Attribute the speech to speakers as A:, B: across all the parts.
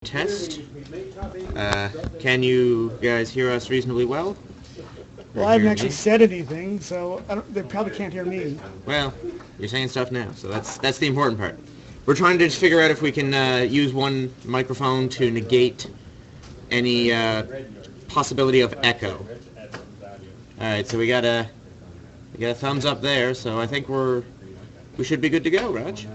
A: test. Can you guys hear us reasonably well?
B: Well, I haven't actually said anything, so they probably can't hear me.
A: Well, you're saying stuff now, so that's the important part. We're trying to just figure out if we can use one microphone to negate any possibility of echo. All right, so we got a thumbs up there, so I think we should be good to go, Raj.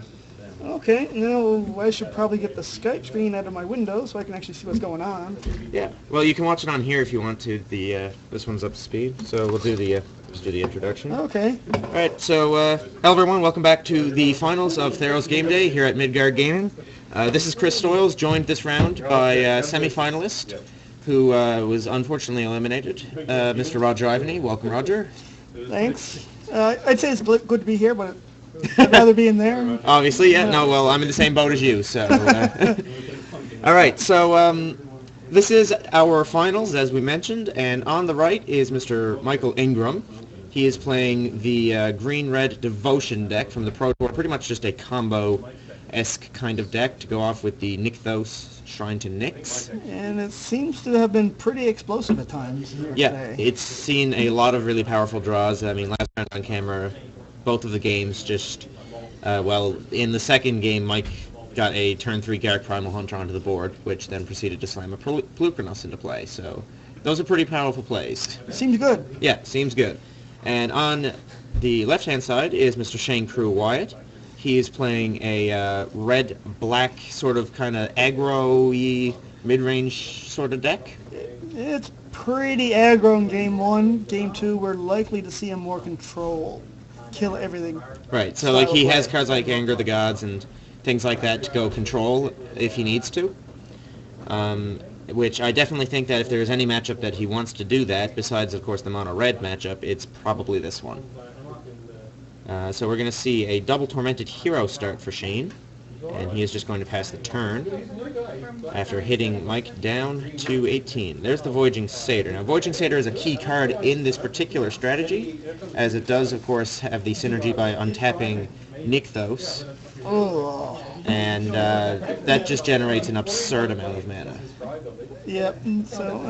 B: Okay, now I should probably get the Skype screen out of my window so I can actually see what's going on.
A: Yeah, well, you can watch it on here if you want to. This one's up to speed, so we'll do just do the introduction.
B: Okay.
A: All right, so hello everyone, welcome back to the finals of Theros Game Day here at Midgard Gaming. This is Chris Stoyles, joined this round by a semi-finalist who was unfortunately eliminated, Mr. Roger Ivany. Welcome, Roger.
B: Thanks. I'd say it's good to be here, but I'd rather be in there.
A: Obviously, yeah. No, well, I'm in the same boat as you, so... All right, so this is our finals, as we mentioned, and on the right is Mr. Michael Ingram. He is playing the green-red Devotion deck from the Pro Tour, pretty much just a combo-esque kind of deck to go off with the Nykthos Shrine to Nyx.
B: And it seems to have been pretty explosive at times here today.
A: It's seen a lot of really powerful draws. I mean, last round on camera, both of the games just, in the second game, Mike got a turn 3 Garrick Primal Hunter onto the board, which then proceeded to slam a Pelucranos into play. So those are pretty powerful plays.
B: Seems good.
A: Yeah, seems good. And on the left-hand side is Mr. Shane Crew Wyatt. He is playing a red-black sort of kind of aggro-y mid-range sort of deck.
B: It's pretty aggro in Game 1. Game 2, we're likely to see him more control. Kill everything.
A: Right, so like he has cards like Anger the Gods and things like that to go control if he needs to. Which I definitely think that if there is any matchup that he wants to do that, besides of course the mono-red matchup, it's probably this one. So we're going to see a double Tormented Hero start for Shane, and he is just going to pass the turn after hitting Mike down to 18. There's the Voyaging Satyr. Now, Voyaging Satyr is a key card in this particular strategy, as it does, of course, have the synergy by untapping Nykthos, and that just generates an absurd amount of mana.
B: Yep, so,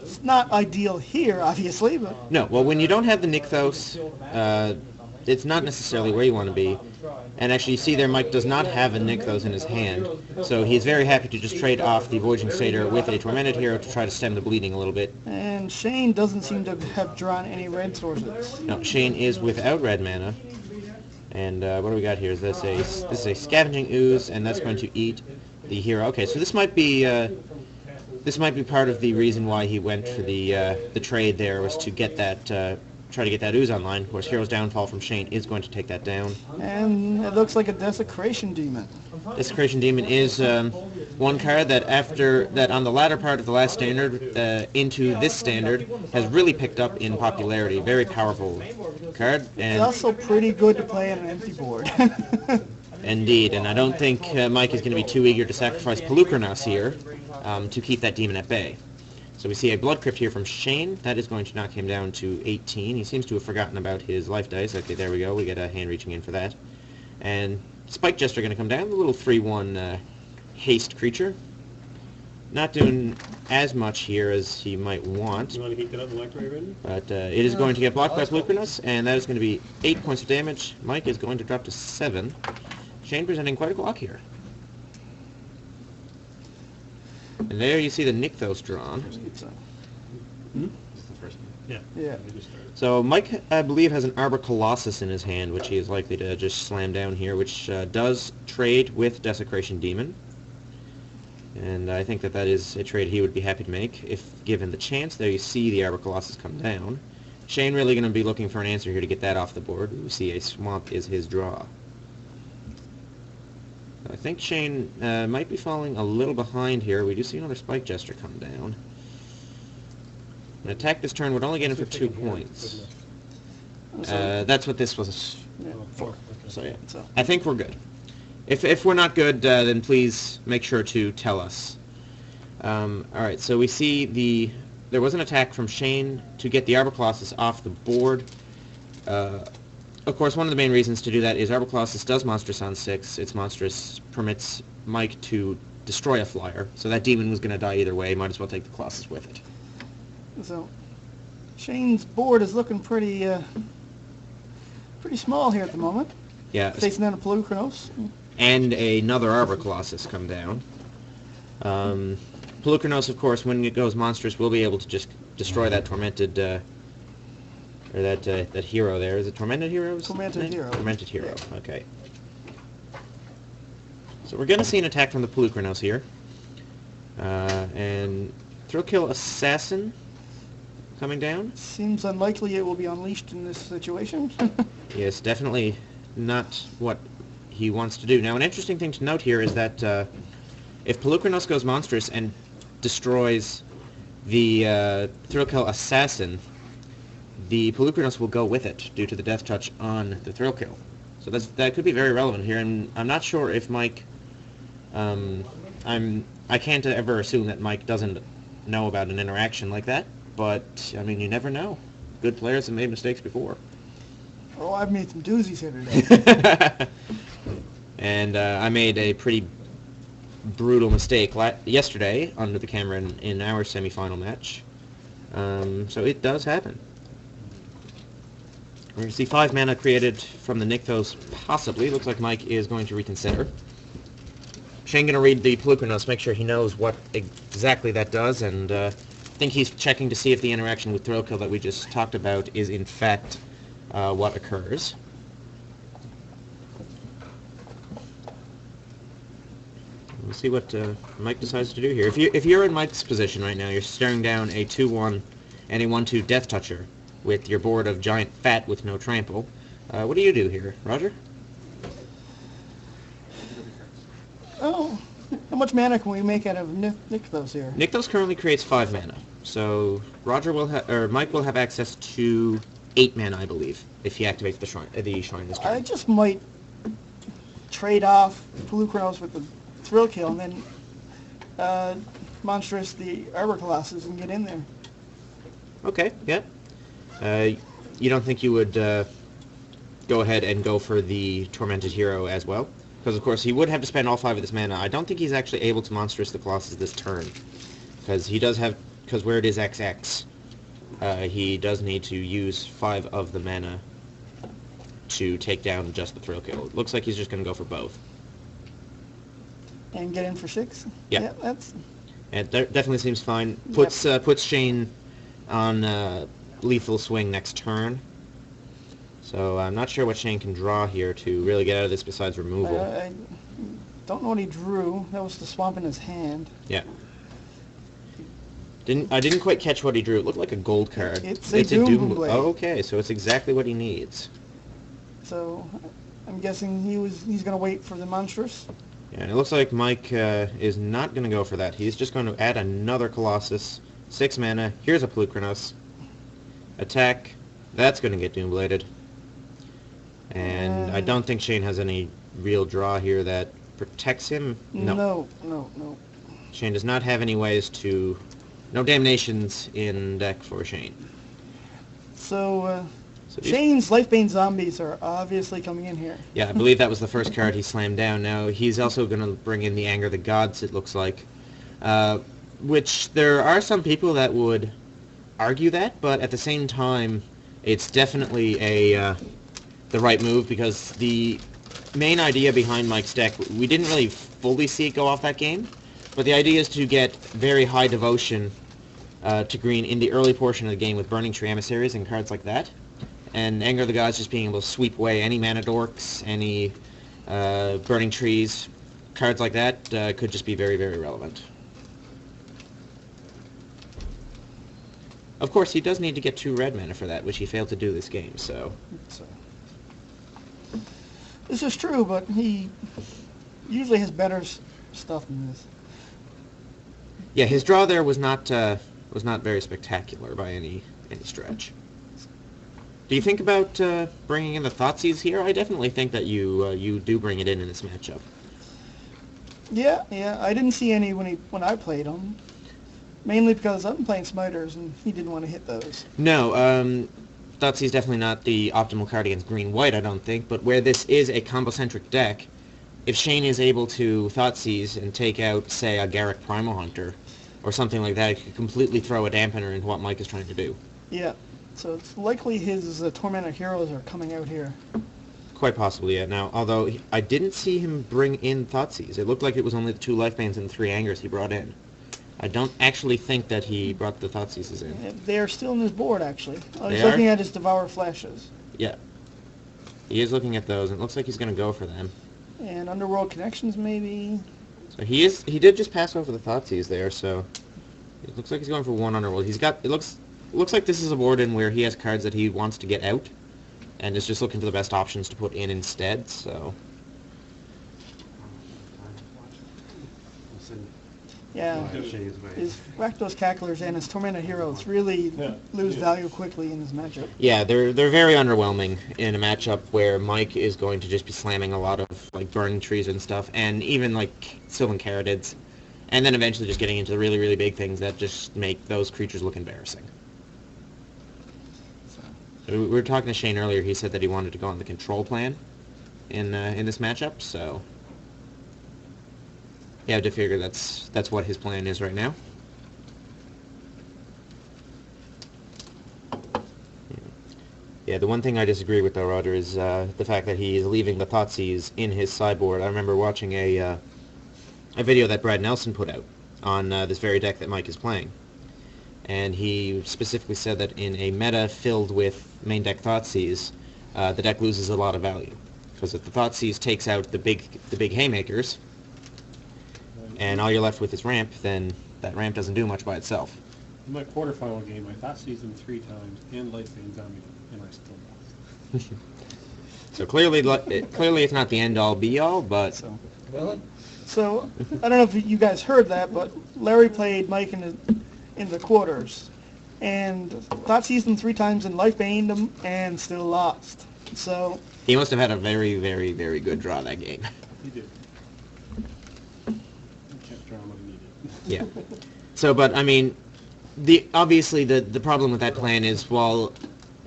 B: it's not ideal here, obviously, but...
A: No, well, when you don't have the Nykthos, it's not necessarily where you want to be. And actually, you see there, Mike does not have a Nykthos in his hand, so he's very happy to just trade off the Voyaging Satyr with a Tormented Hero to try to stem the bleeding a little bit.
B: And Shane doesn't seem to have drawn any red sources.
A: No, Shane is without red mana. And what do we got here? This is a Scavenging Ooze, and that's going to eat the hero. Okay, so this might be part of the reason why he went for the trade there, was to get that try to get that ooze online. Of course, Hero's Downfall from Shane is going to take that down.
B: And it looks like a Desecration Demon.
A: Desecration Demon is one card that on the latter part of the last standard into this standard has really picked up in popularity. Very powerful card. And
B: it's also pretty good to play on an empty board.
A: Indeed, and I don't think Mike is going to be too eager to sacrifice Pelucranos here to keep that demon at bay. So we see a Blood Crypt here from Shane. That is going to knock him down to 18. He seems to have forgotten about his life dice. Okay, there we go. We get a hand reaching in for that. And Spike Jester going to come down. The little 3/1 haste creature. Not doing as much here as he might want.
C: You want to keep that up already?
A: But it is going to get blocked by Pelucranos, and that is going to be 8 points of damage. Mike is going to drop to 7. Shane presenting quite a block here. And there you see the Nykthos drawn.
B: Yeah.
A: So Mike, I believe, has an Arbor Colossus in his hand, which he is likely to just slam down here, which does trade with Desecration Demon. And I think that is a trade he would be happy to make if given the chance. There you see the Arbor Colossus come down. Shane really going to be looking for an answer here to get that off the board. We see a Swamp is his draw. I think Shane might be falling a little behind here. We do see another Spike Jester come down. An attack this turn would only get him for 2 points. That's what this was for. So yeah, I think we're good. If we're not good, then please make sure to tell us. Alright, so we see there was an attack from Shane to get the Arbor Colossus off the board. Of course, one of the main reasons to do that is Arbor Colossus does Monstrous on 6. Its Monstrous permits Mike to destroy a flyer, so that demon was going to die either way. Might as well take the Colossus with it.
B: So Shane's board is looking pretty small here at the moment.
A: Yeah.
B: Facing down a Pelucranos.
A: And another Arbor Colossus come down. Pelucranos, of course, when it goes monstrous, will be able to just destroy that tormented, or that hero there. Is it Tormented Hero?
B: Tormented Hero.
A: Tormented Hero,
B: Yeah.
A: okay. So we're going to see an attack from the Pelucranos here. And Thrill Kill Assassin coming down.
B: Seems unlikely it will be unleashed in this situation.
A: Yes, definitely not what he wants to do. Now, an interesting thing to note here is that if Pelucranos goes monstrous and destroys the Thrill Kill Assassin, the Pelucranos will go with it due to the Death Touch on the Thrill Kill. So that could be very relevant here, and I'm not sure if Mike... I can't ever assume that Mike doesn't know about an interaction like that, but, I mean, you never know. Good players have made mistakes before.
B: Oh, I've made some doozies here today.
A: And I made a pretty brutal mistake yesterday under the camera in our semifinal match. So it does happen. We're going to see 5 mana created from the Nykthos, possibly. Looks like Mike is going to reconsider. Shane going to read the Pelucranos, make sure he knows what exactly that does, and I think he's checking to see if the interaction with Thrill Kill that we just talked about is in fact what occurs. We'll see what Mike decides to do here. If you're in Mike's position right now, you're staring down a 2/1 and a 1/2 Death Toucher with your board of Giant Fat with no trample. What do you do here, Roger?
B: Oh, how much mana can we make out of Nykthos here?
A: Nykthos currently creates 5 mana, so Roger will Mike will have access to 8 mana, I believe, if he activates the shrine this turn.
B: I just might trade off Pelucranos with the Thrill Kill and then monstrous the Arbor Colossus and get in there.
A: Okay, yeah. You don't think you would go ahead and go for the Tormented Hero as well? Because, of course, he would have to spend all 5 of this mana. I don't think he's actually able to monstrous the Colossus this turn. Because he does have... Because where it is XX, he does need to use 5 of the mana to take down just the Thrill Kill. It looks like he's just going to go for both.
B: And get in for 6?
A: Yeah.
B: Yeah, that's...
A: It definitely seems fine. Puts Shane on lethal swing next turn. So I'm not sure what Shane can draw here to really get out of this besides removal.
B: I don't know what he drew. That was the swamp in his hand.
A: Yeah. I didn't quite catch what he drew. It looked like a gold card.
B: It's a Doom Blade.
A: Oh, okay, so it's exactly what he needs.
B: So I'm guessing he's going to wait for the monstrous.
A: Yeah, and it looks like Mike is not going to go for that. He's just going to add another Colossus. 6 mana. Here's a Pelucranos. Attack. That's going to get Doom Bladed. And I don't think Shane has any real draw here that protects him. No.
B: No.
A: Shane does not have any ways to... No Damnations in deck for Shane.
B: So Shane's Lifebane Zombies are obviously coming in here.
A: Yeah, I believe that was the first card he slammed down. Now, he's also going to bring in the Anger of the Gods, it looks like. Which there are some people that would argue that, but at the same time, it's definitely the right move, because the main idea behind Mike's deck, we didn't really fully see it go off that game, but the idea is to get very high devotion to green in the early portion of the game with Burning Tree Emissaries and cards like that, and Anger of the Gods just being able to sweep away any Mana Dorks, any Burning Trees, cards like that could just be very, very relevant. Of course, he does need to get 2 red mana for that, which he failed to do this game, so...
B: This is true, but he usually has better stuff than this.
A: Yeah, his draw there was not very spectacular by any stretch. Do you think about bringing in the Thoughtseize here? I definitely think that you do bring it in this matchup.
B: Yeah, I didn't see any when I played him. Mainly because I'm playing Smiters and he didn't want to hit those.
A: No, Thoughtseize is definitely not the optimal card against green-white, I don't think, but where this is a combo-centric deck, if Shane is able to Thoughtseize and take out, say, a Garruk Primal Hunter, or something like that, it could completely throw a dampener into what Mike is trying to do.
B: Yeah. So it's likely his Tormented Heroes are coming out here.
A: Quite possibly, yeah. Now, although I didn't see him bring in Thoughtseize. It looked like it was only the 2 life bands and the 3 angers he brought in. I don't actually think that he brought the Thoughtseizes in.
B: They are still in his board, actually. I was
A: They
B: looking
A: are?
B: at his Devour Flashes.
A: Yeah. He is looking at those, and it looks like he's going to go for them.
B: And Underworld Connections, maybe.
A: So he did just pass over the Thoughtseize there, so it looks like he's going for 1 Underworld. It looks like this is a board in where he has cards that he wants to get out, and is just looking for the best options to put in instead, so...
B: Yeah. His Rakdos Cacklers and his Tormented Heroes really lose value quickly in this matchup.
A: Yeah, they're very underwhelming in a matchup where Mike is going to just be slamming a lot of like burning trees and stuff, and even like Sylvan Caratids, and then eventually just getting into the really, really big things that just make those creatures look embarrassing. So we were talking to Shane earlier. He said that he wanted to go on the control plan in this matchup, so you have to figure that's what his plan is right now. Yeah, the one thing I disagree with though, Roger, is the fact that he is leaving the Thoughtseize in his sideboard. I remember watching a video that Brad Nelson put out on this very deck that Mike is playing, and he specifically said that in a meta filled with main deck Thoughtseize, the deck loses a lot of value, because if the Thoughtseize takes out the big haymakers, and all you're left with is ramp, then that ramp doesn't do much by itself.
C: In my quarterfinal game, I thought season 3 times and Lightbane Zombie, and I still lost.
A: So clearly it's not the end-all, be-all, but...
B: So, I don't know if you guys heard that, but Larry played Mike in the quarters, and Thoughtseize him 3 times and Lightbaned him, and still lost. So...
A: He must have had a very, very, very good draw that game.
C: He did. Kept drawing what he needed.
A: Yeah. So, but, I mean, obviously the problem with that plan is, while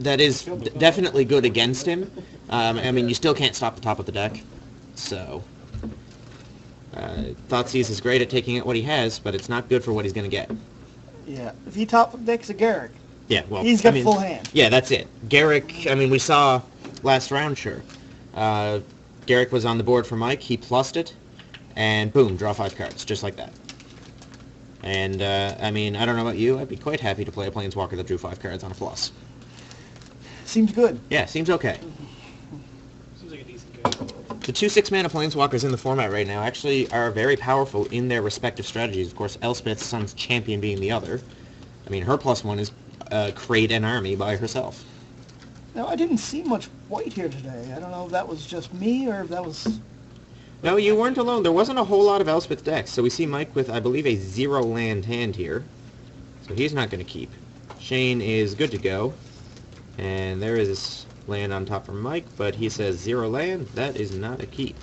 A: that is definitely good against him, I mean, you still can't stop the top of the deck, so... Thoughtseize is great at taking out what he has, but it's not good for what he's going to get.
B: Yeah, if he top decks a Garruk,
A: Yeah, well,
B: he's got full hand.
A: Yeah, that's it. Garruk, I mean, we saw last round, sure. Garruk was on the board for Mike, he plussed it, and boom, draw 5 cards, just like that. And, I mean, I don't know about you, I'd be quite happy to play a Planeswalker that drew 5 cards on a plus.
B: Seems good.
A: Yeah, seems okay.
D: Seems like a decent guy.
A: The 2 6-mana Planeswalkers in the format right now actually are very powerful in their respective strategies. Of course, Elspeth Sun's Champion being the other. I mean, her +1 is create an army by herself.
B: Now, I didn't see much white here today. I don't know if that was just me or if that was...
A: No, you weren't alone. There wasn't a whole lot of Elspeth decks. So we see Mike with, I believe, a 0 land hand here. So he's not going to keep. Shane is good to go. And there is land on top for Mike, but he says 0 land. That is not a keep.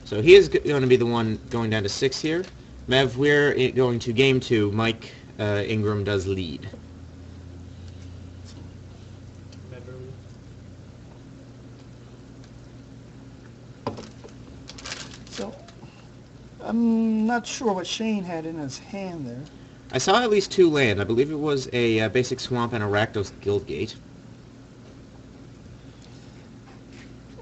A: So he is going to be the one going down to 6 here. Mev, we're going to game 2. Mike Ingram does lead.
B: So, I'm not sure what Shane had in his hand there.
A: I saw at least 2 land. I believe it was a basic swamp and a Rakdos Guildgate.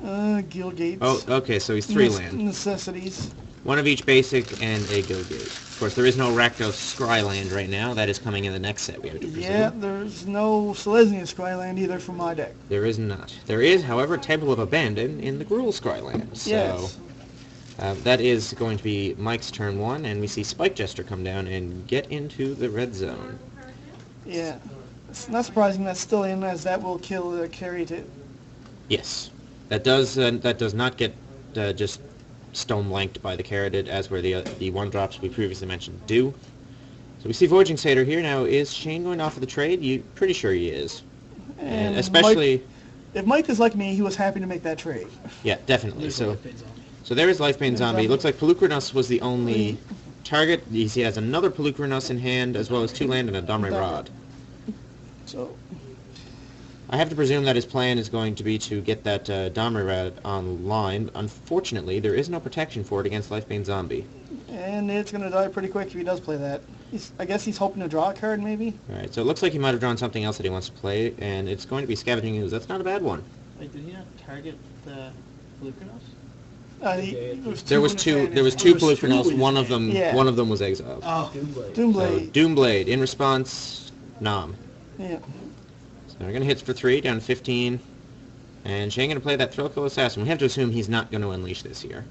B: Guildgates.
A: Oh, okay, so he's 3 land.
B: Necessities.
A: 1 of each basic and a Guildgate. Of course, there is no Rakdos Scryland right now. That is coming in the next set, we have to presume.
B: Yeah, there's no Selesnya Skyland either for my deck.
A: There is not. There is, however, Temple of Abandon in the Gruul Scryland. So,
B: Yes.
A: that is going to be Mike's turn 1, and we see Spike Jester come down and get into the red zone.
B: Yeah. It's not surprising that's still in, as that will kill the Carriot.
A: Yes. That does not get just stone blanked by the Carotid, as where the 1-drops we previously mentioned do. So we see Voyaging Satyr here. Now, is Shane going off of the trade? You pretty sure he is. And especially...
B: If Mike is like me, he was happy to make that trade.
A: Yeah, definitely. So there is Lifebane Zombie. It looks like Pelucranos was the only target. He has another Pelucranos in hand, as well as 2 land and a Domre Rod.
B: So,
A: I have to presume that his plan is going to be to get that Domrad online. Unfortunately, there is no protection for it against Lifebane Zombie.
B: And it's going to die pretty quick if he does play that. I guess he's hoping to draw a card, maybe?
A: Alright, so it looks like he might have drawn something else that he wants to play, and it's going to be Scavenging Ooze. That's not a bad one.
E: Wait, did he not target the Lucanos?
A: There was two Polyphenols, one of them was exiled.
E: Oh,
B: Doomblade.
A: So, Doomblade, in response, Nom.
B: Yeah.
A: So we're going to hit for 3, down to 15. And Shane going to play that Thrillkill Assassin. We have to assume he's not going to unleash this here.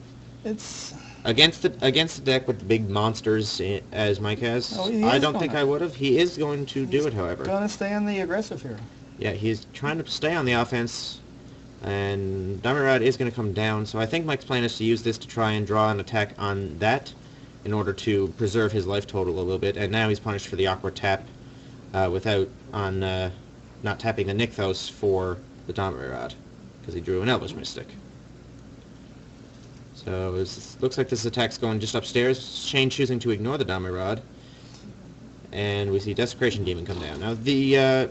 B: It's...
A: Against the deck with the big monsters, as Mike has,
B: Oh,
A: I don't think I would have. He is going to do it, however.
B: Going to stay on the aggressive here.
A: Yeah, he's trying to stay on the offense, and Domrad is going to come down, so I think Mike's plan is to use this to try and draw an attack on that in order to preserve his life total a little bit, and now he's punished for the awkward tap not tapping the Nykthos for the Domrad, because he drew an Elvish Mystic. So it looks like this attack's going just upstairs. Shane choosing to ignore the Domrad, and we see Desecration Demon come down. Now, do you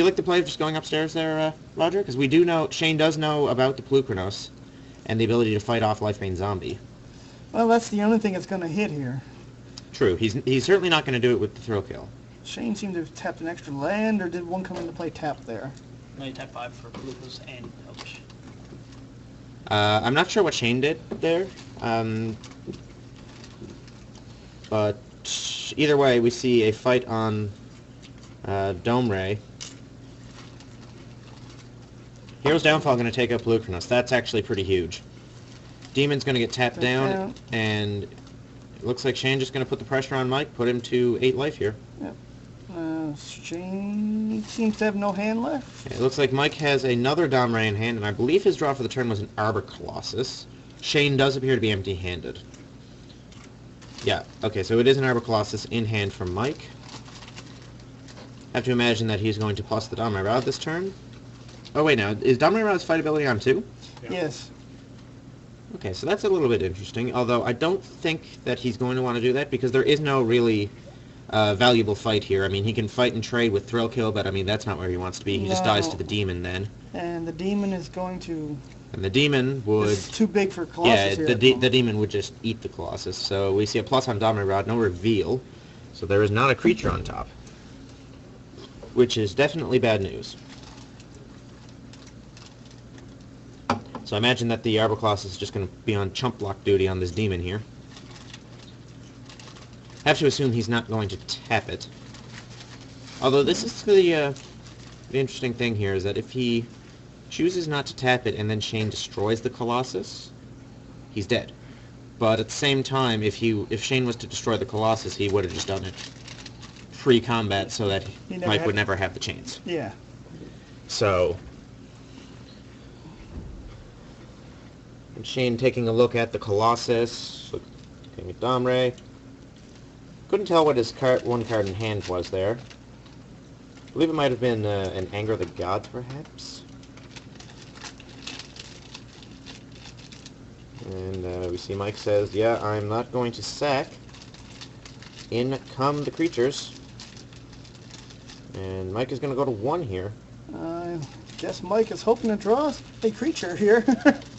A: like the play of just going upstairs there, Roger? Because we do know, Shane does know about the Plukranos and the ability to fight off Lifebane Zombie.
B: Well, that's the only thing that's going to hit here.
A: True. He's certainly not going to do it with the Thrillkill.
B: Shane seemed to have tapped an extra land, or did one come into play tap there?
E: no, you tap 5 for Lucas and Elvish.
A: I'm not sure what Shane did there, but either way, we see a fight on Dome Ray. Hero's Downfall going to take up Lucanos. That's actually pretty huge. Demon's going to get tapped down, and it looks like Shane just going to put the pressure on Mike, put him to 8 life here.
B: Yep. Shane seems to have no hand left.
A: It looks like Mike has another Dom Ray in hand, and I believe his draw for the turn was an Arbor Colossus. Shane does appear to be empty-handed. Yeah, okay, so it is an Arbor Colossus in hand from Mike. I have to imagine that he's going to plus the Dom Ray this turn. Oh wait, now, is Dom Ray's fight ability on 2?
C: Yeah.
B: Yes.
A: Okay, so that's a little bit interesting, although I don't think that he's going to want to do that, because there is no really valuable fight here. I mean, he can fight and trade with Thrillkill, but I mean, that's not where he wants to be. He just dies to the Demon then.
B: And the Demon is going to...
A: And the Demon would...
B: It's too big for Colossus
A: yeah,
B: here.
A: the Demon would just eat the Colossus. So we see a plus on Dominant Rod, no reveal. So there is not a creature on top. Which is definitely bad news. So I imagine that the Arbor Colossus is just going to be on chump block duty on this Demon here. I have to assume he's not going to tap it. Although this is the interesting thing here, is that if he chooses not to tap it and then Shane destroys the Colossus, he's dead. But at the same time, if Shane was to destroy the Colossus, he would have just done it pre-combat so that Mike would never have the chance.
B: Yeah.
A: So... And Shane taking a look at the Colossus, looking at Domray. Couldn't tell what his one card in hand was there. I believe it might have been an Anger of the Gods, perhaps. And we see Mike says, yeah, I'm not going to sack. In come the creatures. And Mike is going to go to 1 here.
B: I guess Mike is hoping to draw a creature here.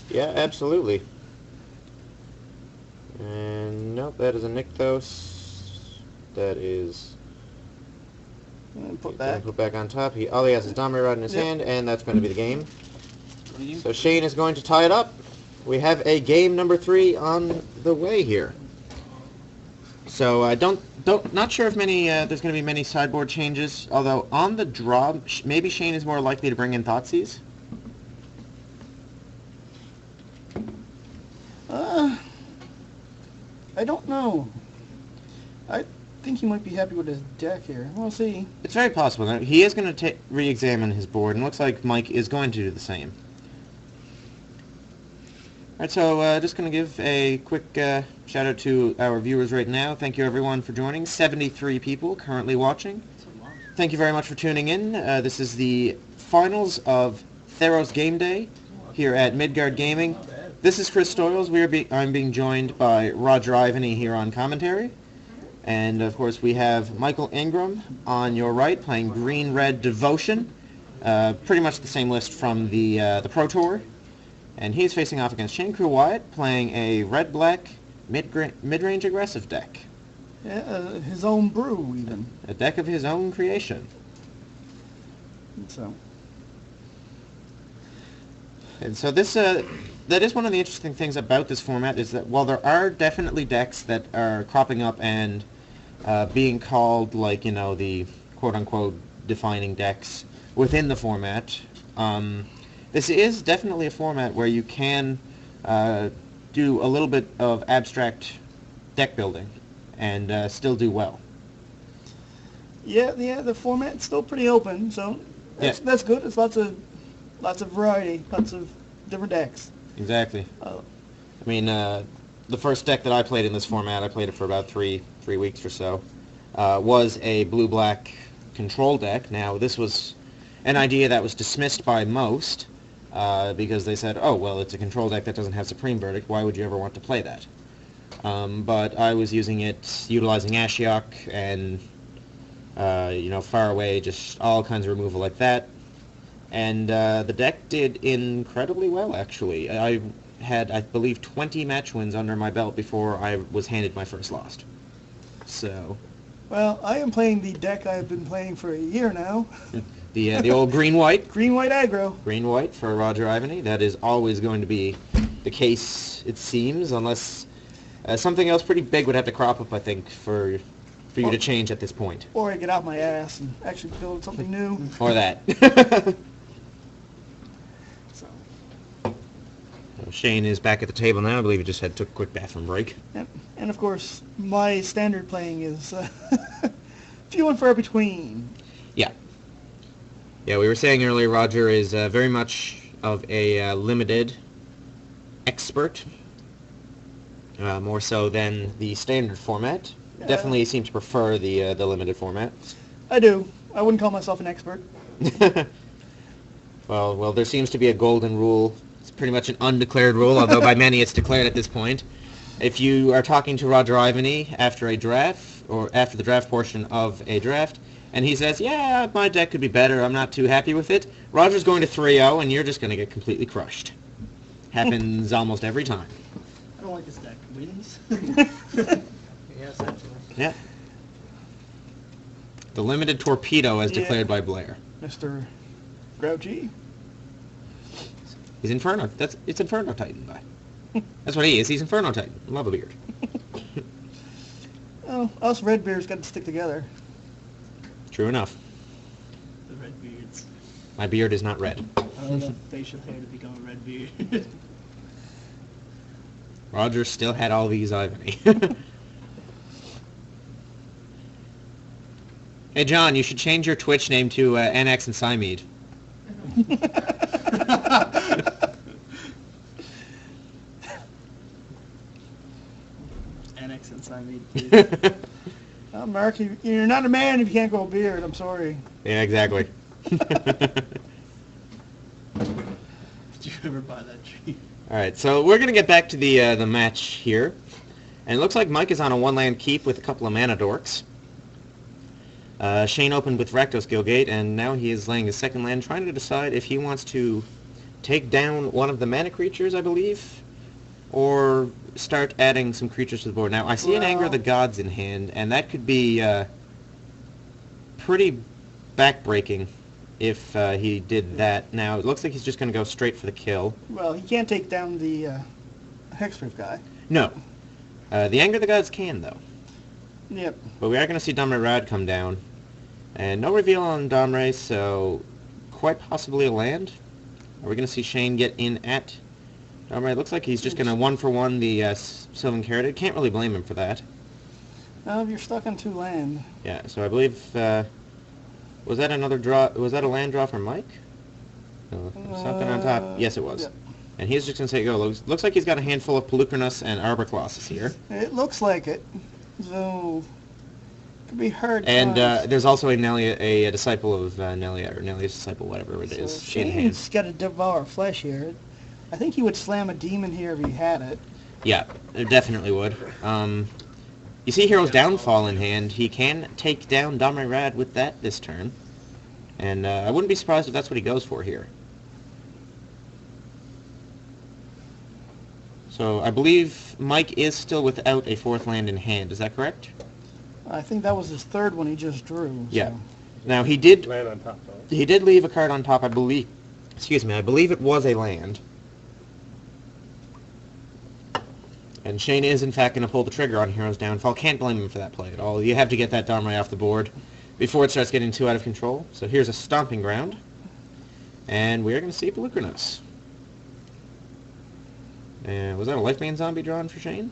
A: Yeah, absolutely. And nope, that is a Nykthos. That is...
B: And put back.
A: Put back on top. All he has is Domray Rod in his hand, and that's going to be the game. So Shane is going to tie it up. We have a game number 3 on the way here. So not sure if there's going to be many sideboard changes. Although on the draw, maybe Shane is more likely to bring in Thoughtseize.
B: I don't know. I think he might be happy with his deck here. We'll see.
A: It's very possible. He is going to re-examine his board, and looks like Mike is going to do the same. Alright, so just going to give a quick shout out to our viewers right now. Thank you everyone for joining. 73 people currently watching. Thank you very much for tuning in. This is the finals of Theros Game Day here at Midgard Gaming. This is Chris Stoyles. I'm being joined by Roger Ivany here on commentary. And of course we have Michael Ingram on your right playing Green-Red Devotion. Pretty much the same list from the Pro Tour. And he's facing off against Shane Wyatt playing a red-black mid-range aggressive deck.
B: Yeah, his own brew, even.
A: A deck of his own creation.
B: So.
A: And so this, that is one of the interesting things about this format, is that while there are definitely decks that are cropping up and being called, like, you know, the quote-unquote defining decks within the format, this is definitely a format where you can do a little bit of abstract deck building and still do well.
B: Yeah, the format's still pretty open, so that's good. It's lots of variety, lots of different decks.
A: Exactly. I mean, the first deck that I played in this format, I played it for about three weeks or so, was a blue-black control deck. Now, this was an idea that was dismissed by most because they said, oh, well, it's a control deck that doesn't have Supreme Verdict. Why would you ever want to play that? But I was using it, utilizing Ashiok and, Far Away, just all kinds of removal like that. And the deck did incredibly well, actually. I had, I believe, 20 match wins under my belt before I was handed my first loss. So...
B: Well, I am playing the deck I've been playing for a year now.
A: The old green-white.
B: Green-white aggro.
A: Green-white for Roger Ivany. That is always going to be the case, it seems, unless something else pretty big would have to crop up, I think, for you to change at this point.
B: Or I get out my ass and actually build something new.
A: Or that.
B: So.
A: Shane is back at the table now. I believe he just took a quick bathroom break.
B: Yep. And of course, my standard playing is few and far between.
A: Yeah. Yeah, we were saying earlier, Roger is very much of a limited expert, more so than the standard format. Definitely seem to prefer the limited format.
B: I do. I wouldn't call myself an expert.
A: Well, there seems to be a golden rule. It's pretty much an undeclared rule, although by many it's declared at this point. If you are talking to Roger Ivany after a draft, or after the draft portion of a draft, and he says, yeah, my deck could be better, I'm not too happy with it, Roger's going to 3-0, and you're just going to get completely crushed. Happens almost every time.
E: I don't like this deck. Wins? Yes, actually.
A: Yeah. The limited torpedo as declared by Blair.
B: Mr. Grouchy.
A: He's Inferno. It's Inferno Titan, guy. That's what he is. He's Inferno Titan. Love a beard.
B: Oh, us red bears got to stick together.
A: True enough.
E: The red beards.
A: My beard is not red.
E: I don't know facial hair to become a red beard.
A: Roger still had all these Ivany. Hey, John, you should change your Twitch name to NX and Cymede.
E: Annex inside me, please.
B: Mark, you're not a man if you can't grow a beard. I'm sorry.
A: Yeah, exactly.
E: Did you ever buy that tree?
A: All right, so we're going to get back to the match here. And it looks like Mike is on a one-land keep with a couple of mana dorks. Shane opened with Rakdos Gilgate, and now he is laying his second land, trying to decide if he wants to take down one of the mana creatures, I believe, or start adding some creatures to the board. Now, I see an Anger of the Gods in hand, and that could be pretty backbreaking if he did that. Now, it looks like he's just going to go straight for the kill.
B: Well, he can't take down the Hexproof guy.
A: No. The Anger of the Gods can, though.
B: Yep.
A: But we are going to see Domre Rad come down. And no reveal on Domre, so quite possibly a land. Are we going to see Shane get in at Domre? It looks like he's just going to 1-for-1 the Sylvan Caryatid. Can't really blame him for that.
B: Well, you're stuck on 2 land.
A: Yeah, so I believe... was that another draw? Was that a land draw for Mike? Something on top? Yes, it was.
B: Yep.
A: And he's just going to say go. Looks like he's got a handful of Pelucrinus and Arbor Colossus here.
B: It looks like it. So... could be hard.
A: And there's also a disciple of Nelia, or Nelia's disciple, whatever it is.
B: So Shane's got to devour flesh here. I think he would slam a demon here if he had it.
A: Yeah, it definitely would. You see Hero's Downfall in hand. He can take down Domrad with that this turn. And I wouldn't be surprised if that's what he goes for here. So I believe Mike is still without a 4th land in hand. Is that correct?
B: I think that was his 3rd one he just drew.
A: Yeah.
B: So.
A: Now he did
C: Land on top, though.
A: he did leave a card on top, I believe. Excuse me, I believe it was a land. And Shane is in fact going to pull the trigger on Hero's Downfall. Can't blame him for that play at all. You have to get that Domrad off the board before it starts getting too out of control. So here's a Stomping Ground. And we're going to see Pelucranos. And was that a Lifebane Zombie drawn for Shane?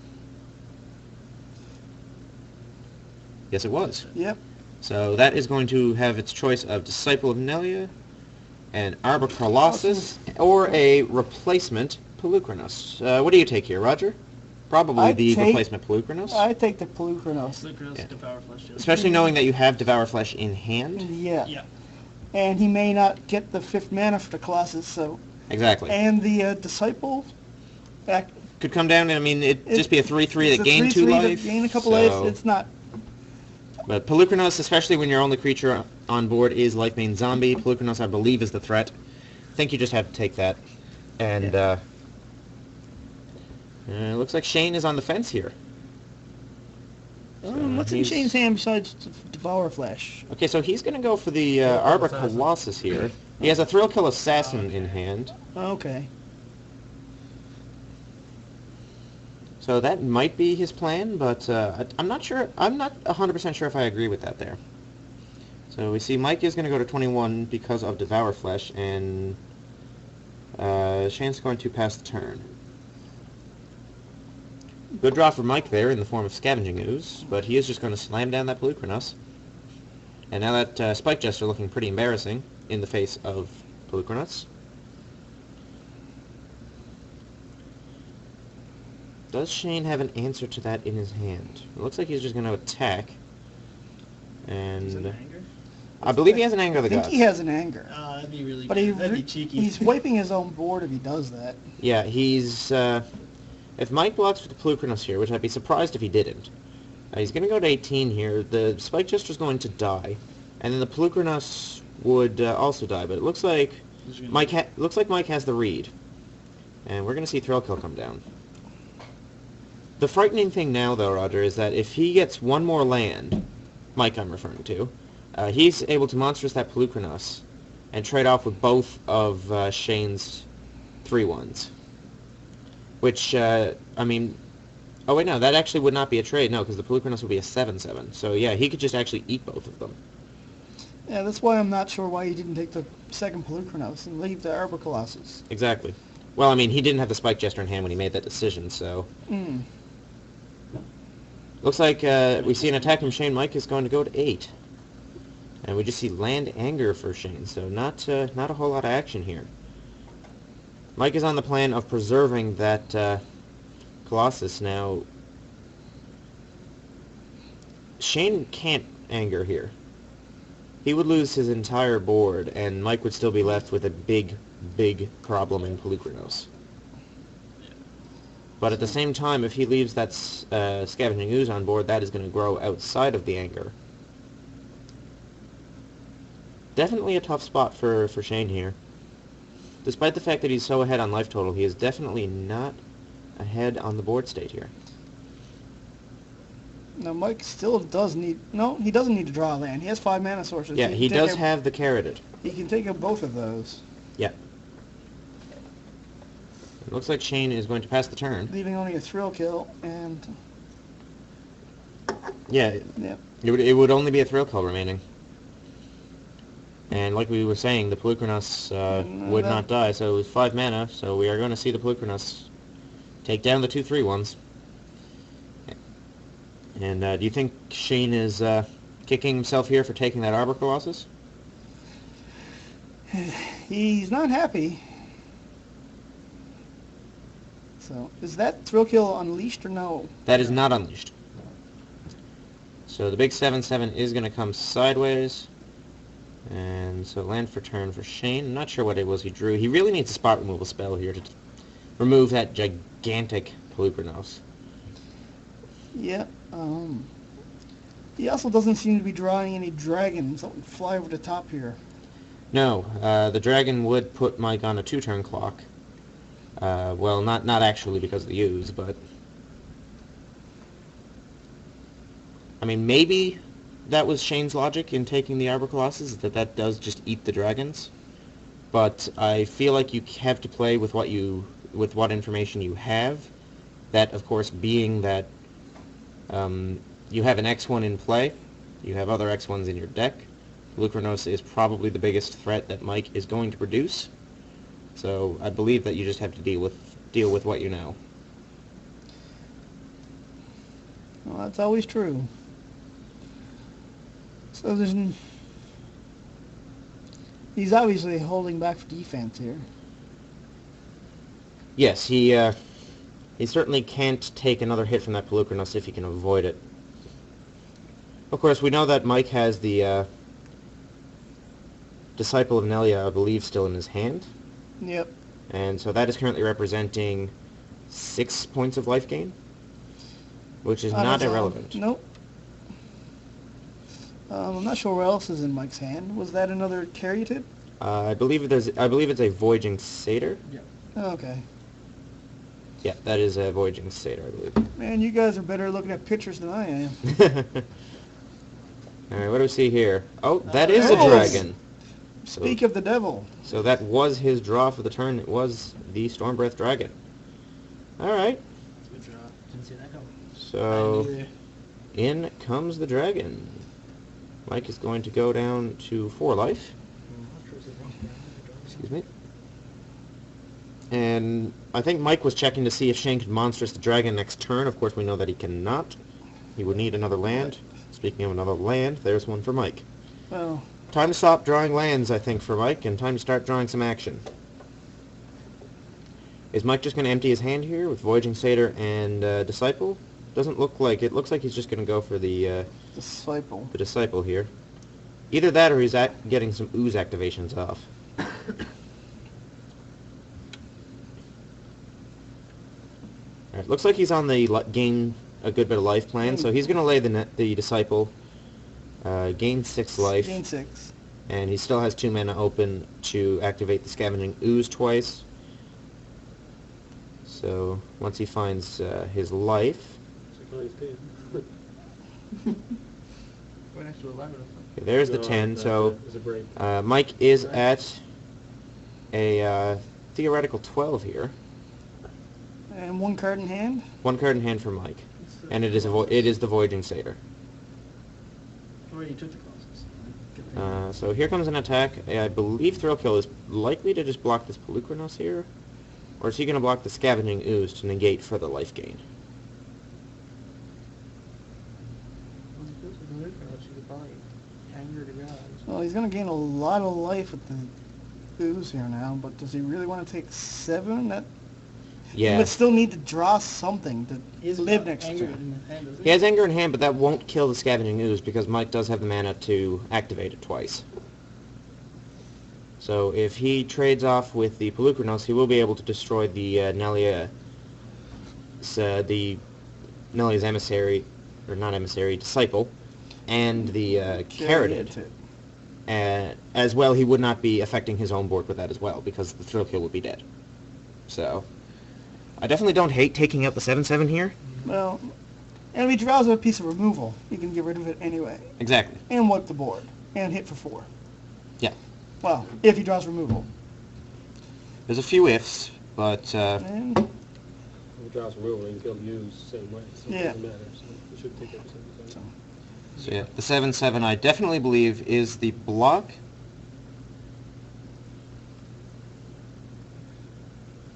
A: Yes, it was.
B: Yep.
A: So that is going to have its choice of Disciple of Nelia and Arbor Colossus, or a replacement Pelucranos. What do you take here, Roger? Probably the replacement Pelucranos.
B: I take the Pelucranos.
E: Lucros,
A: Yeah.
E: Devour Flesh.
A: Especially knowing that you have Devour Flesh in hand.
B: Yeah.
E: Yeah.
B: And he may not get the 5th mana for the Colossus, so...
A: Exactly.
B: And the Disciple... Back,
A: Could come down, and I mean, it'd just be a 3/3 that gained 2
B: 3/3
A: life.
B: Gain a couple
A: so-
B: life. It's not...
A: But Pelucranos, especially when your only creature on board is Lifebane Zombie, Pelucranos, I believe, is the threat. I think you just have to take that. And, it looks like Shane is on the fence here.
B: what's in
A: he's-
B: Shane's hand besides Devour Flesh?
A: Okay, so he's going to go for the Arbor Colossus here. He has a Thrill Kill Assassin in hand.
B: Okay.
A: So that might be his plan, but I'm not sure. I'm not 100% sure if I agree with that there. So we see Mike is going to go to 21 because of Devour Flesh, and Shane's going to pass the turn. Good draw for Mike there in the form of Scavenging Ooze, but he is just going to slam down that Pelucranos. And now that Spike Jester looking pretty embarrassing in the face of Pelucranos. Does Shane have an answer to that in his hand? It looks like he's just going to attack.
E: Is it
A: And
E: anger?
A: I believe he has an Anger of
B: I
A: the
B: think
A: Gods.
B: he has an Anger.
E: Oh, that'd be really
B: But
E: that'd be cheeky.
B: he's wiping his own board if he does that.
A: Yeah, he's... if Mike blocks with the Pelucranos here, which I'd be surprised if he didn't, he's going to go to 18 here. The Spike Jester's going to die. And then the Pelucranos would also die. But it looks like Mike has the read. And we're going to see Thrill Kill come down. The frightening thing now, though, Roger, is that if he gets one more land, Mike I'm referring to, he's able to monstrous that Pelucranos and trade off with both of Shane's 3/1s. Which, I mean... Oh, wait, no, that actually would not be a trade, no, because the Pelucranos would be a 7/7. So, yeah, he could just actually eat both of them.
B: Yeah, that's why I'm not sure why he didn't take the 2nd Pelucranos and leave the Arbor Colossus.
A: Exactly. Well, I mean, he didn't have the Spike Jester in hand when he made that decision, so...
B: Hmm.
A: Looks like we see an attack from Shane. Mike is going to go to 8. And we just see Land Anger for Shane, so not a whole lot of action here. Mike is on the plan of preserving that Colossus. Now, Shane can't Anger here. He would lose his entire board, and Mike would still be left with a big, big problem in Pelucranos. But at the same time, if he leaves that Scavenging Ooze on board, that is going to grow outside of the Anger. Definitely a tough spot for Shane here. Despite the fact that he's so ahead on life total, he is definitely not ahead on the board state here.
B: Now, Mike still does need... No, he doesn't need to draw a land. He has 5 mana sources.
A: Yeah, he
B: can
A: does
B: take
A: have the Carroted.
B: He can take up both of those,
A: Yeah. It looks like Shane is going to pass the turn.
B: leaving only a Thrill Kill, and...
A: Yeah,
B: Yeah.
A: it would only be a Thrill Kill remaining. And like we were saying, the Pelucranos would
B: that-
A: not die, so it was 5 mana, so we are going to see the Pelucranos take down the 2/3/1s. And do you think Shane is kicking himself here for taking that Arbor Colossus?
B: He's not happy. So, is that Thrill Kill unleashed or no?
A: That is not unleashed. So the big 7/7 is going to come sideways. And so land for turn for Shane. I'm not sure what it was he drew. He really needs a spot removal spell here to remove that gigantic Pelucranos.
B: Yeah, He also doesn't seem to be drawing any dragons that would fly over the top here.
A: No, the dragon would put Mike on a 2-turn clock. Well, not actually because of the use, but... I mean, maybe that was Shane's logic in taking the Arbor Colossus, that does just eat the dragons. But I feel like you have to play with what information you have. That, of course, being that you have an X1 in play, you have other X1s in your deck. Polukranos is probably the biggest threat that Mike is going to produce. So I believe that you just have to deal with what you know.
B: Well, that's always true. So he's obviously holding back for defense here.
A: Yes, he certainly can't take another hit from that Polukranos if he can avoid it. Of course, we know that Mike has the Disciple of Nelia, I believe, still in his hand.
B: Yep.
A: And so that is currently representing 6 points of life gain, which is not irrelevant.
B: Nope. I'm not sure what else is in Mike's hand. Was that another Caryatid?
A: I believe it's a Voyaging Satyr.
E: Yeah.
B: Okay.
A: Yeah, that is a Voyaging Satyr, I believe.
B: Man, you guys are better looking at pictures than I am.
A: Alright, what do we see here? Oh, that is a
B: Oh!
A: dragon.
B: Speak of the devil.
A: So that was his draw for the turn. It was the Stormbreath Dragon. Alright,
E: Good draw. Didn't see that coming.
A: so in comes the dragon. Mike is going to go down to 4 life. Excuse me. And I think Mike was checking to see if Shane could monstrous the dragon next turn. Of course, we know that he cannot. He would need another land. Speaking of another land, there's one for Mike.
B: Well,
A: Time to stop drawing lands, I think, for Mike, and time to start drawing some action. Is Mike just going to empty his hand here with Voyaging Satyr and Disciple? Doesn't look like it. Looks like he's just going to go for the Disciple here. Either that or he's getting some ooze activations off. Alright, looks like he's on the gain a good bit of life plan, so he's going to lay the Disciple, gain 6 life.
B: Gain 6.
A: And he still has 2 mana open to activate the Scavenging Ooze twice. So once he finds his life...
E: Right next to 11.
A: Okay, there's the 10, so Mike is at a theoretical 12 here.
B: And 1 card in hand?
A: 1 card in hand for Mike. And it is the Voyaging Satyr.
E: Already took the Colossus.
A: So here comes an attack. I believe Thrill Kill is likely to just block this Polukranos here. Or is he going to block the Scavenging Ooze to negate further life gain?
B: Well, he's going to gain a lot of life with the ooze here now, but does he really want to take 7? That He
A: Yeah.
B: would still need to draw something to live next turn.
A: He has Anger in hand, but that won't kill the Scavenging Ooze because Mike does have the mana to activate it twice. So if he trades off with the Polukranos, he will be able to destroy the Nelia's Emissary, or not Emissary, Disciple, and the Caryatid. As well, he would not be affecting his own board with that as well, because the Thrill Kill would be dead. So, I definitely don't hate taking out the 7/7 here.
B: Well, and if he draws a piece of removal, he can get rid of it anyway.
A: Exactly.
B: And wipe the board. And hit for 4.
A: Yeah.
B: Well, if he draws removal.
A: There's a few ifs, but...
B: And,
C: If he draws a rule, he can kill use the same way, so
B: Yeah.
C: it doesn't matter. So we should take everything.
A: So yeah, the 7/7 I definitely believe is the block.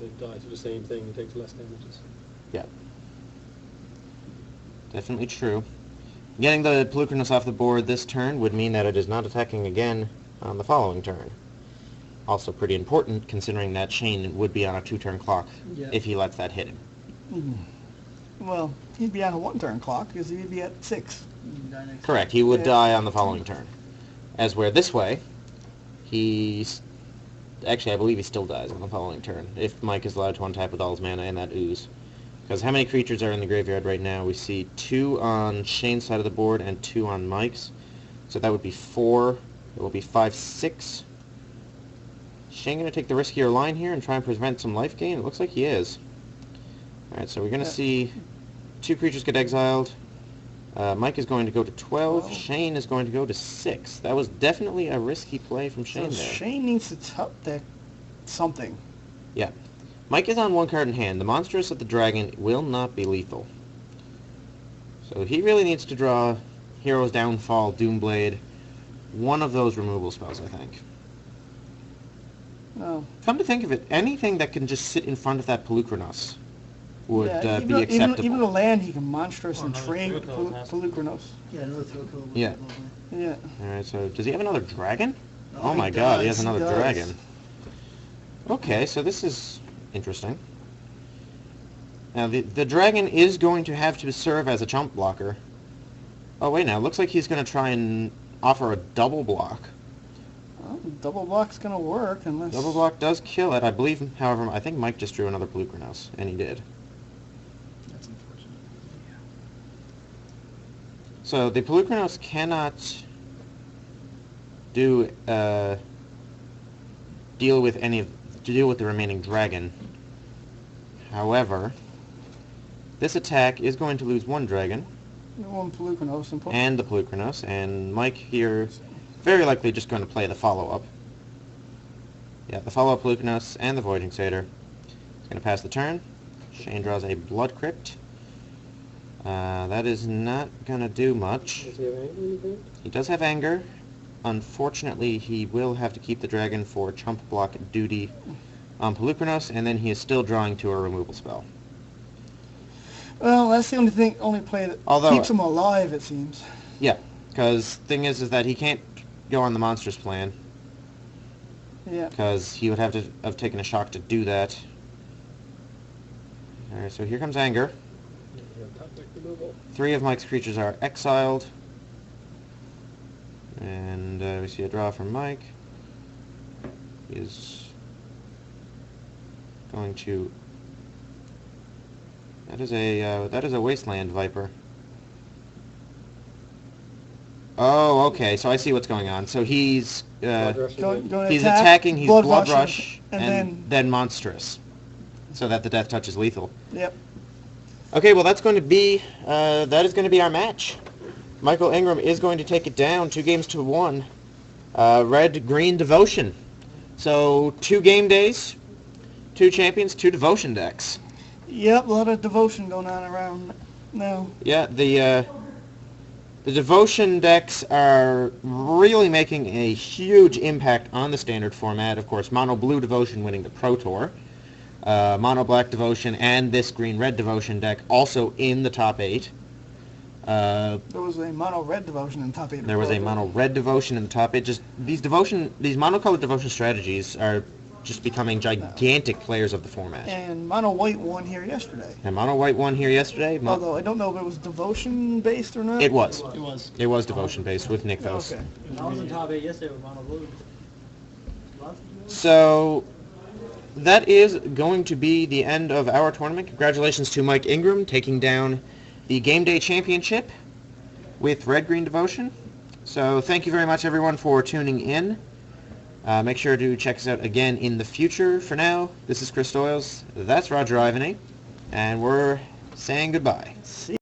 C: They die to the same thing and takes less damages.
A: Yeah. Definitely true. Getting the Polukranos off the board this turn would mean that it is not attacking again on the following turn. Also pretty important, considering that Shane would be on a 2-turn clock if he lets that hit him.
B: well, he'd be on a 1-turn clock because he'd be at 6.
A: Correct, he would
B: Yeah.
A: die on the following turn. As where this way, he's... Actually, I believe he still dies on the following turn, if Mike is allowed to untap with all his mana and that ooze. Because how many creatures are in the graveyard right now? We see 2 on Shane's side of the board and 2 on Mike's. So that would be 4. It will be 5, 6. Shane going to take the riskier line here and try and prevent some life gain? It looks like he is. Alright, so we're going to see 2 creatures get exiled. Mike is going to go to 12. Shane is going to go to 6. That was definitely a risky play from Shane
B: So
A: there.
B: Shane needs to top deck something.
A: Yeah. Mike is on 1 card in hand. The Monstrous of the Dragon will not be lethal. So he really needs to draw Hero's Downfall, Doomblade, one of those removal spells, I think.
B: No.
A: Come to think of it, anything that can just sit in front of that Pelucranos would
B: Yeah,
A: be acceptable.
B: Even a land he can monstrous
E: Or
B: and
E: another
B: trade with
E: throw code has to-
B: Pelucranos.
E: Yeah, another throw code.
A: Yeah.
B: Yeah.
A: Alright, so does he have another dragon?
B: Oh,
A: Oh
B: he
A: my god, he has
B: does,
A: another
B: he does.
A: dragon. Okay, so this is interesting. Now, the dragon is going to have to serve as a chump blocker. Oh, wait now, looks like he's going to try and offer a double block.
B: Well, double block's gonna work unless...
A: Double block does kill it. I believe, however, I think Mike just drew another Pelucranos, and he did.
E: That's unfortunate.
A: So the Pelucranos cannot do deal with the remaining dragon. However, this attack is going to lose 1 dragon
B: One Pelucranos and put...
A: and the Pelucranos, and Mike here very likely just going to play the follow-up. Yeah, the follow-up Pelucranos and the Voiding Satyr. He's going to pass the turn. Shane draws a Blood Crypt. That is not going to do much.
D: Does he have anger, you think?
A: He does have anger. Unfortunately, he will have to keep the dragon for chump block duty on Pelucranos, and then he is still drawing to a removal spell.
B: Well, that's the only play that
A: Although-
B: keeps him alive, it seems.
A: Yeah, because thing is that he can't go on the monstrous plan,
B: Yeah.
A: because he would have to have taken a shock to do that. Alright, so here comes anger.
D: Yeah, top deck removal.
A: 3 of Mike's creatures are exiled. And we see a draw from Mike. He is going to... That is a Wasteland Viper. Oh, okay, so I see what's going on. So he's
D: Blood rush again.
B: Going
A: he's
B: attack,
A: attacking, he's Blood Rush,
B: and
A: then Monstrous. So that the death touch is lethal.
B: Yep.
A: Okay, well that's going to be that is going to be our match. Michael Ingram is going to take it down 2-1. Red-green devotion. So 2 game days, 2 champions, 2 devotion decks.
B: Yep, a lot of devotion going on around now.
A: Yeah, the devotion decks are really making a huge impact on the standard format. Of course, mono blue devotion winning the Pro Tour. Mono black devotion and this green-red devotion deck also in the top 8.
B: There was a mono red devotion in top 8.
A: There was a mono red devotion in the top 8. Just these monocolored devotion strategies are just becoming gigantic players of the format.
B: And mono white won here yesterday.
A: And mono white won here yesterday.
B: Although I don't know if it was devotion based or not.
A: It was.
E: It was.
A: It was devotion based with Nykthos.
B: Okay.
E: I was in top 8 yesterday with mono blue.
A: So that is going to be the end of our tournament. Congratulations to Mike Ingram taking down the Game Day Championship with Red-Green Devotion. So thank you very much, everyone, for tuning in. Make sure to check us out again in the future. For now, this is Chris Doyles, that's Roger Ivany, and we're saying goodbye.
B: See